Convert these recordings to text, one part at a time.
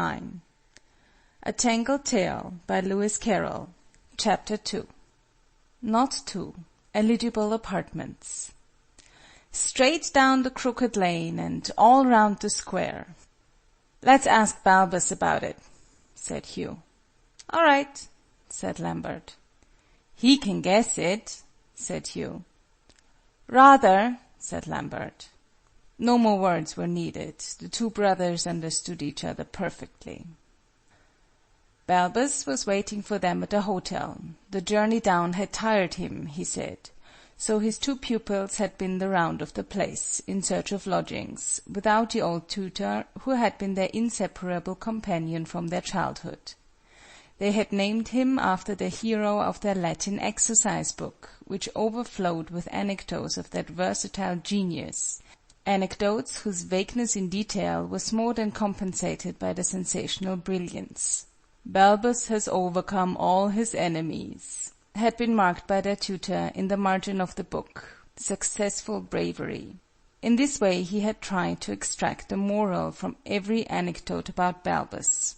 9. A Tangled Tale by Lewis Carroll. Chapter 2. Not 2. Eligible apartments. Straight down the crooked lane and all round the square. "Let's ask Balbus about it," said Hugh. "All right," said Lambert. "He can guess it," said Hugh. "Rather," said Lambert. No more words were needed. The two brothers understood each other perfectly. Balbus was waiting for them at the hotel. The journey down had tired him, he said, so his two pupils had been the round of the place, in search of lodgings, without the old tutor, who had been their inseparable companion from their childhood. They had named him after the hero of their Latin exercise book, which overflowed with anecdotes of that versatile genius, anecdotes whose vagueness in detail was more than compensated by the sensational brilliance. "Balbus has overcome all his enemies," had been marked by their tutor in the margin of the book. Successful bravery. In this way he had tried to extract a moral from every anecdote about Balbus.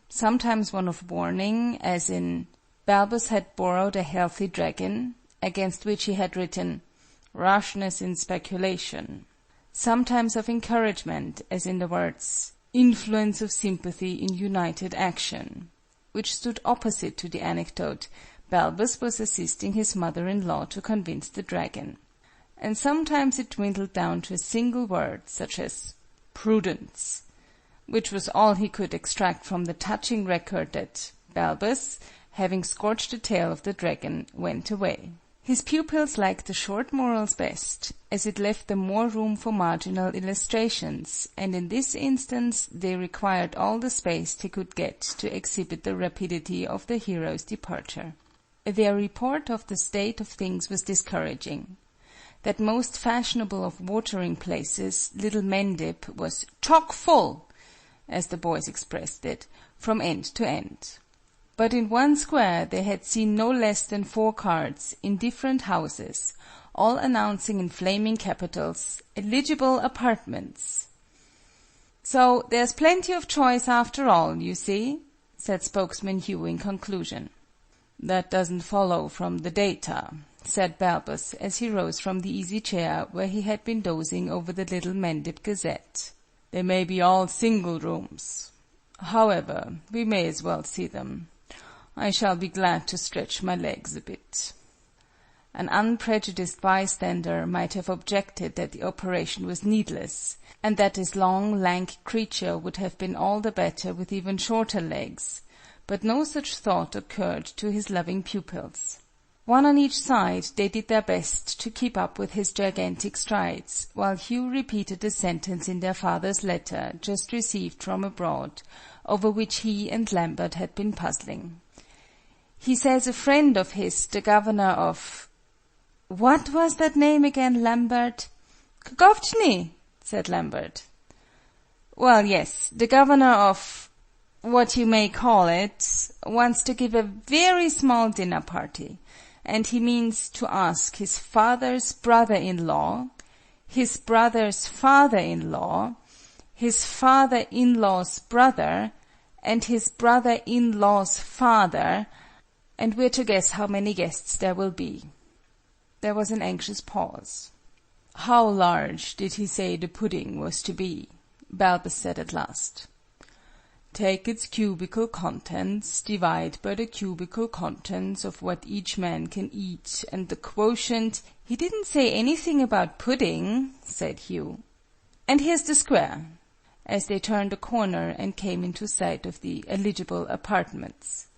Sometimes one of warning, as in, Balbus had borrowed a healthy dragon, against which he had written, "rashness in speculation." Sometimes of encouragement, as in the words, "influence of sympathy in united action," which stood opposite to the anecdote, Balbus was assisting his mother-in-law to convince the dragon. And sometimes it dwindled down to a single word, such as "prudence," which was all he could extract from the touching record that Balbus, having scorched the tail of the dragon, went away. His pupils liked the short morals best, as it left them more room for marginal illustrations, and in this instance they required all the space they could get to exhibit the rapidity of the hero's departure. Their report of the state of things was discouraging. That most fashionable of watering places, Little Mendip, was "chock full," as the boys expressed it, from end to end. But in one square they had seen no less than 4 cards, in different houses, all announcing in flaming capitals, "Eligible apartments." "So there's plenty of choice after all, you see," said spokesman Hugh in conclusion. "That doesn't follow from the data," said Balbus, as he rose from the easy chair where he had been dozing over the Little Mendip Gazette. "They may be all single rooms. However, we may as well see them. I shall be glad to stretch my legs a bit." An unprejudiced bystander might have objected that the operation was needless, and that this long, lank creature would have been all the better with even shorter legs, but no such thought occurred to his loving pupils. One on each side, they did their best to keep up with his gigantic strides, while Hugh repeated the sentence in their father's letter, just received from abroad, over which he and Lambert had been puzzling. "He says a friend of his, the governor of—" "What was that name again, Lambert?" "Kogovchny," said Lambert. "Well, yes, the governor of what you may call it, wants to give a very small dinner party, and he means to ask his father's brother-in-law, his brother's father-in-law, his father-in-law's brother, and his brother-in-law's father, and we're to guess how many guests there will be." There was an anxious pause. "How large did he say the pudding was to be?" Balbus said at last. "Take its cubical contents, divide by the cubical contents of what each man can eat, and the quotient—" "He didn't say anything about pudding," said Hugh. "And here's the square," as they turned a corner and came into sight of the eligible apartments.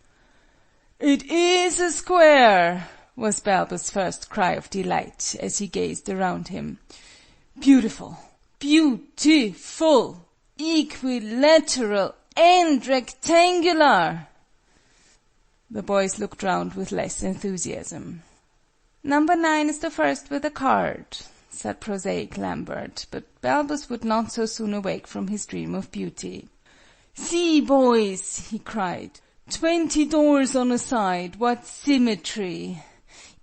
"It is a square!" was Balbus' first cry of delight, as he gazed around him. "Beautiful! Beautiful! Equilateral and rectangular!" The boys looked round with less enthusiasm. "Number 9 is the first with a card," said prosaic Lambert, but Balbus would not so soon awake from his dream of beauty. "See, boys!" he cried. 20 doors on a side, what symmetry!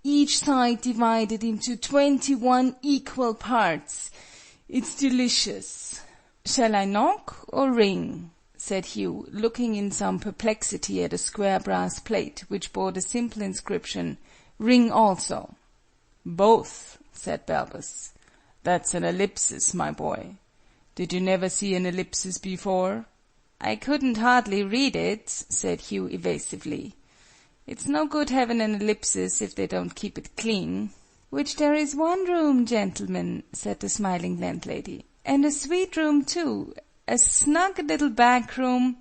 Each side divided into 21 equal parts. It's delicious." "Shall I knock or ring?" said Hugh, looking in some perplexity at a square brass plate which bore the simple inscription, "Ring also." "Both," said Balbus. "That's an ellipsis, my boy. Did you never see an ellipsis before?" "I couldn't hardly read it," said Hugh evasively. "It's no good having an ellipsis if they don't keep it clean." "Which there is one room, gentlemen," said the smiling landlady. "And a sweet room, too. A snug little back room—"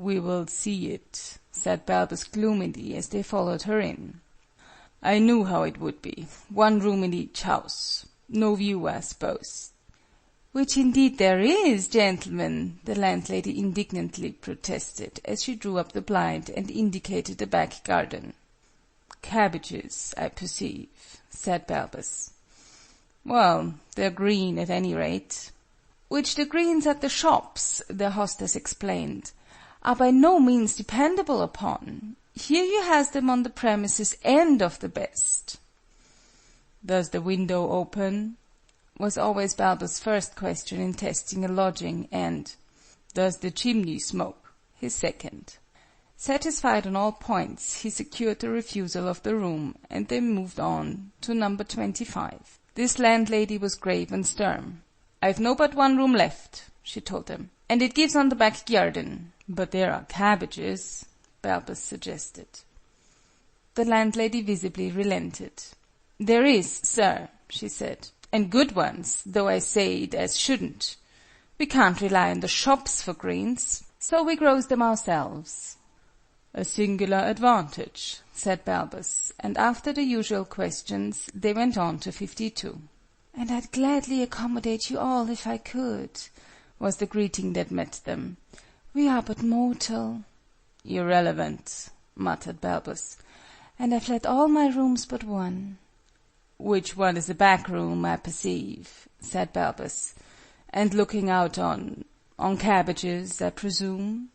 "We will see it," said Balbus gloomily as they followed her in. "I knew how it would be. One room in each house. No view, I suppose." "Which indeed there is, gentlemen," the landlady indignantly protested, as she drew up the blind and indicated the back garden. "Cabbages, I perceive," said Balbus. "Well, they're green, at any rate." "Which the greens at the shops," their hostess explained, "are by no means dependable upon. Here you has them on the premises and of the best." "Does the window open?" was always Balbus' first question in testing a lodging, and "Does the chimney smoke?" his second. Satisfied on all points, he secured the refusal of the room, and they moved on to number 25. This landlady was grave and stern. "I've no but one room left," she told them, "and it gives on the back garden." "But there are cabbages," Balbus suggested. The landlady visibly relented. "There is, sir," she said, "and good ones, though I say it as shouldn't. We can't rely on the shops for greens, so we grows them ourselves." "A singular advantage," said Balbus, and after the usual questions they went on to 52. "And I'd gladly accommodate you all if I could," was the greeting that met them. "We are but mortal." "Irrelevant," muttered Balbus. "And I've let all my rooms but one." "Which one is a back room, I perceive," said Balbus. "And looking out on cabbages, I presume?"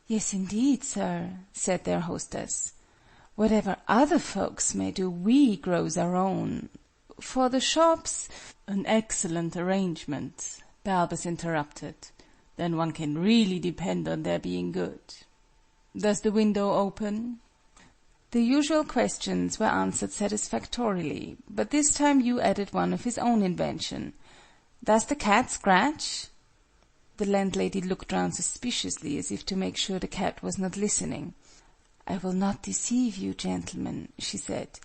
"Yes, indeed, sir," said their hostess. "Whatever other folks may do, we grows our own. For the shops—" "An excellent arrangement," Balbus interrupted. "Then one can really depend on their being good. Does the window open?" The usual questions were answered satisfactorily, but this time Hugh added one of his own invention. "Does the cat scratch?" The landlady looked round suspiciously, as if to make sure the cat was not listening. "I will not deceive you, gentlemen," she said.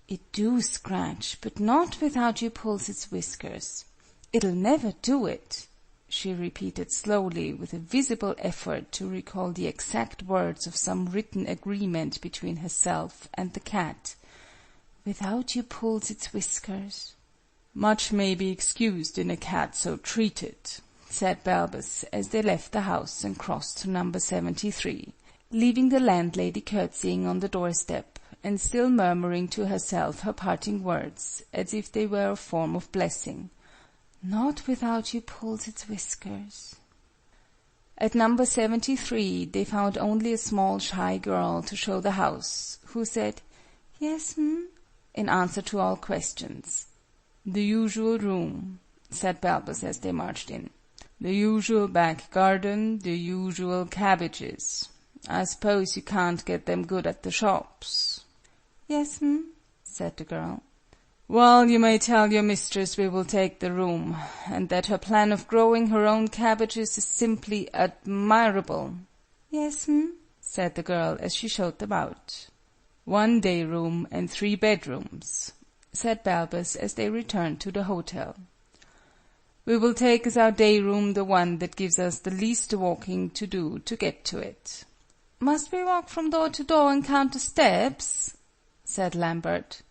"It do scratch, but not without you pulls its whiskers. It'll never do it," she repeated slowly, with a visible effort to recall the exact words of some written agreement between herself and the cat. "Without you pulls its whiskers." "Much may be excused in a cat so treated," said Balbus, as they left the house and crossed to number 73, leaving the landlady curtsying on the doorstep, and still murmuring to herself her parting words, as if they were a form of blessing. "Not without you pulls its whiskers." At number 73 they found only a small shy girl to show the house, who said, "Yes, in answer to all questions. "The usual room," said Balbus as they marched in. "The usual back garden, the usual cabbages. I suppose you can't get them good at the shops?" "Yes, said the girl. "Well, you may tell your mistress we will take the room, and that her plan of growing her own cabbages is simply admirable." "Yes, said the girl as she showed them out. "1 day room and 3 bedrooms," said Balbus as they returned to the hotel. "We will take as our day room the one that gives us the least walking to do to get to it." "Must we walk from door to door and count the steps?" said Lambert.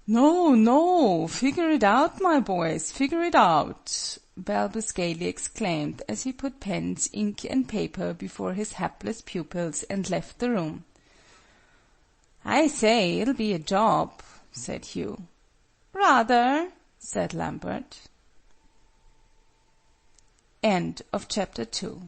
"No, no! Figure it out, my boys, figure it out!" Balbus gaily exclaimed as he put pens, ink, and paper before his hapless pupils and left the room. "I say, it'll be a job," said Hugh. "Rather," said Lambert. End of chapter 2.